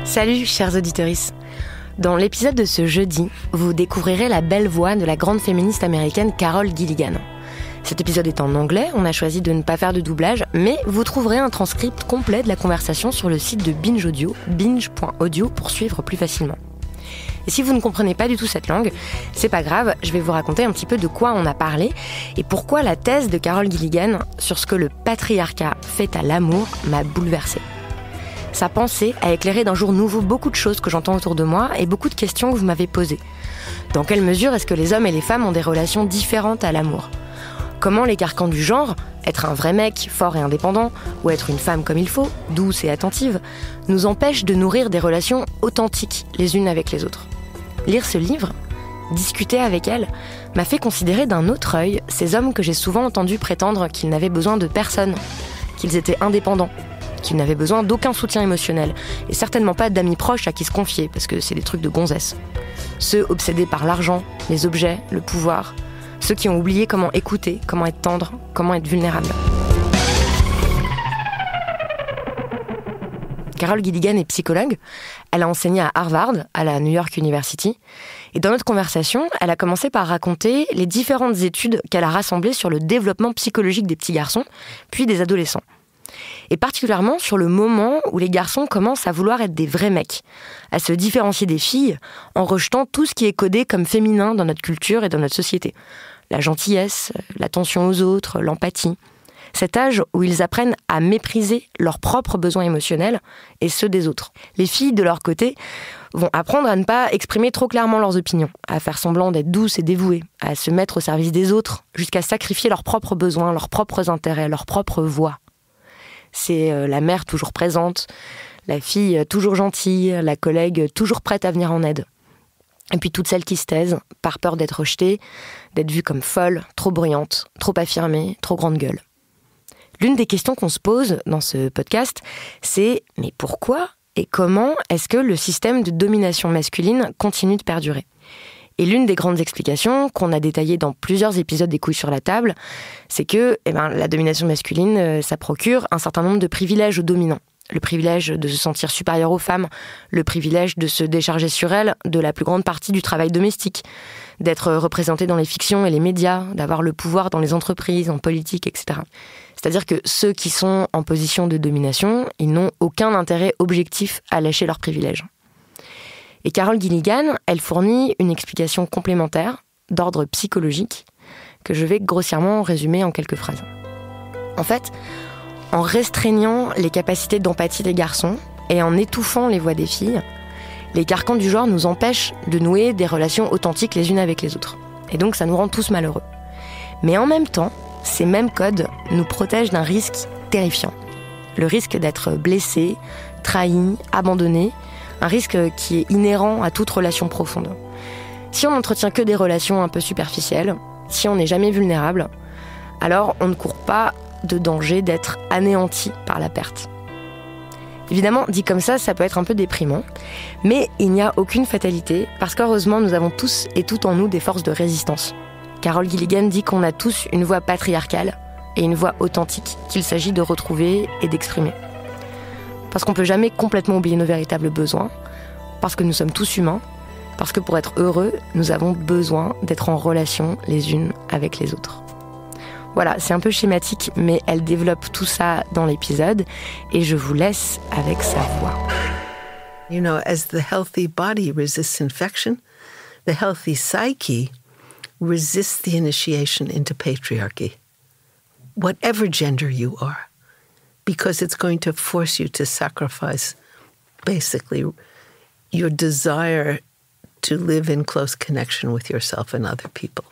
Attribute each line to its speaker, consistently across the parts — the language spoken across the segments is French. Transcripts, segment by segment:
Speaker 1: Salut chers auditeurs. Dans l'épisode de ce jeudi, vous découvrirez la belle voix de la grande féministe américaine Carol Gilligan. Cet épisode est en anglais, on a choisi de ne pas faire de doublage, mais vous trouverez un transcript complet de la conversation sur le site de Binge Audio, binge.audio, pour suivre plus facilement. Et si vous ne comprenez pas du tout cette langue, c'est pas grave, je vais vous raconter un petit peu de quoi on a parlé et pourquoi la thèse de Carol Gilligan sur ce que le patriarcat fait à l'amour m'a bouleversée. Sa pensée a éclairé d'un jour nouveau beaucoup de choses que j'entends autour de moi et beaucoup de questions que vous m'avez posées. Dans quelle mesure est-ce que les hommes et les femmes ont des relations différentes à l'amour ? Comment les carcans du genre, être un vrai mec, fort et indépendant, ou être une femme comme il faut, douce et attentive, nous empêchent de nourrir des relations authentiques les unes avec les autres. Lire ce livre, discuter avec elle, m'a fait considérer d'un autre œil ces hommes que j'ai souvent entendus prétendre qu'ils n'avaient besoin de personne, qu'ils étaient indépendants, qu'ils n'avaient besoin d'aucun soutien émotionnel, et certainement pas d'amis proches à qui se confier, parce que c'est des trucs de gonzesse. Ceux obsédés par l'argent, les objets, le pouvoir, ceux qui ont oublié comment écouter, comment être tendre, comment être vulnérable. Carol Gilligan est psychologue, elle a enseigné à Harvard, à la New York University, et dans notre conversation, elle a commencé par raconter les différentes études qu'elle a rassemblées sur le développement psychologique des petits garçons, puis des adolescents. Et particulièrement sur le moment où les garçons commencent à vouloir être des vrais mecs, à se différencier des filles en rejetant tout ce qui est codé comme féminin dans notre culture et dans notre société. La gentillesse, l'attention aux autres, l'empathie. Cet âge où ils apprennent à mépriser leurs propres besoins émotionnels et ceux des autres. Les filles, de leur côté, vont apprendre à ne pas exprimer trop clairement leurs opinions, à faire semblant d'être douces et dévouées, à se mettre au service des autres, jusqu'à sacrifier leurs propres besoins, leurs propres intérêts, leur propre voix. C'est la mère toujours présente, la fille toujours gentille, la collègue toujours prête à venir en aide. Et puis toutes celles qui se taisent, par peur d'être rejetées, d'être vues comme folles, trop bruyantes, trop affirmées, trop grande gueule. L'une des questions qu'on se pose dans ce podcast, c'est « mais pourquoi et comment est-ce que le système de domination masculine continue de perdurer ?» Et l'une des grandes explications qu'on a détaillées dans plusieurs épisodes des Couilles sur la table, c'est que la domination masculine, ça procure un certain nombre de privilèges aux dominants. Le privilège de se sentir supérieur aux femmes, le privilège de se décharger sur elles de la plus grande partie du travail domestique, d'être représenté dans les fictions et les médias, d'avoir le pouvoir dans les entreprises, en politique, etc. C'est-à-dire que ceux qui sont en position de domination, ils n'ont aucun intérêt objectif à lâcher leurs privilèges. Et Carol Gilligan, elle fournit une explication complémentaire, d'ordre psychologique, que je vais grossièrement résumer en quelques phrases. En fait, en restreignant les capacités d'empathie des garçons et en étouffant les voix des filles, les carcans du genre nous empêchent de nouer des relations authentiques les unes avec les autres. Et donc ça nous rend tous malheureux. Mais en même temps, ces mêmes codes nous protègent d'un risque terrifiant. Le risque d'être blessé, trahi, abandonné, un risque qui est inhérent à toute relation profonde. Si on n'entretient que des relations un peu superficielles, si on n'est jamais vulnérable, alors on ne court pas de danger d'être anéanti par la perte. Évidemment, dit comme ça peut être un peu déprimant, mais il n'y a aucune fatalité, parce qu'heureusement, nous avons tous et toutes en nous des forces de résistance. Carol Gilligan dit qu'on a tous une voix patriarcale et une voix authentique qu'il s'agit de retrouver et d'exprimer. Parce qu'on ne peut jamais complètement oublier nos véritables besoins, parce que nous sommes tous humains, parce que pour être heureux, nous avons besoin d'être en relation les unes avec les autres. Voilà, c'est un peu schématique, mais elle développe tout ça dans l'épisode, et je vous laisse avec sa voix.
Speaker 2: You know, as the healthy body resists infection, the healthy psyche resists the initiation into patriarchy, whatever gender you are. Because it's going to force you to sacrifice, basically, your desire to live in close connection with yourself and other people.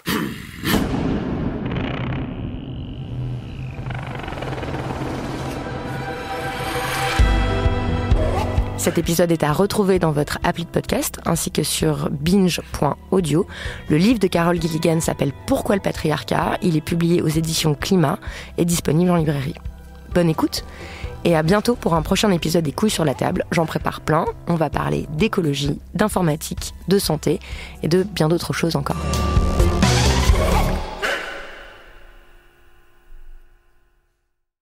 Speaker 1: Cet épisode est à retrouver dans votre appli de podcast, ainsi que sur binge.audio. Le livre de Carol Gilligan s'appelle « Pourquoi le patriarcat ?». Il est publié aux éditions Climat et disponible en librairie. Bonne écoute et à bientôt pour un prochain épisode des Couilles sur la table. J'en prépare plein, on va parler d'écologie, d'informatique, de santé et de bien d'autres choses encore.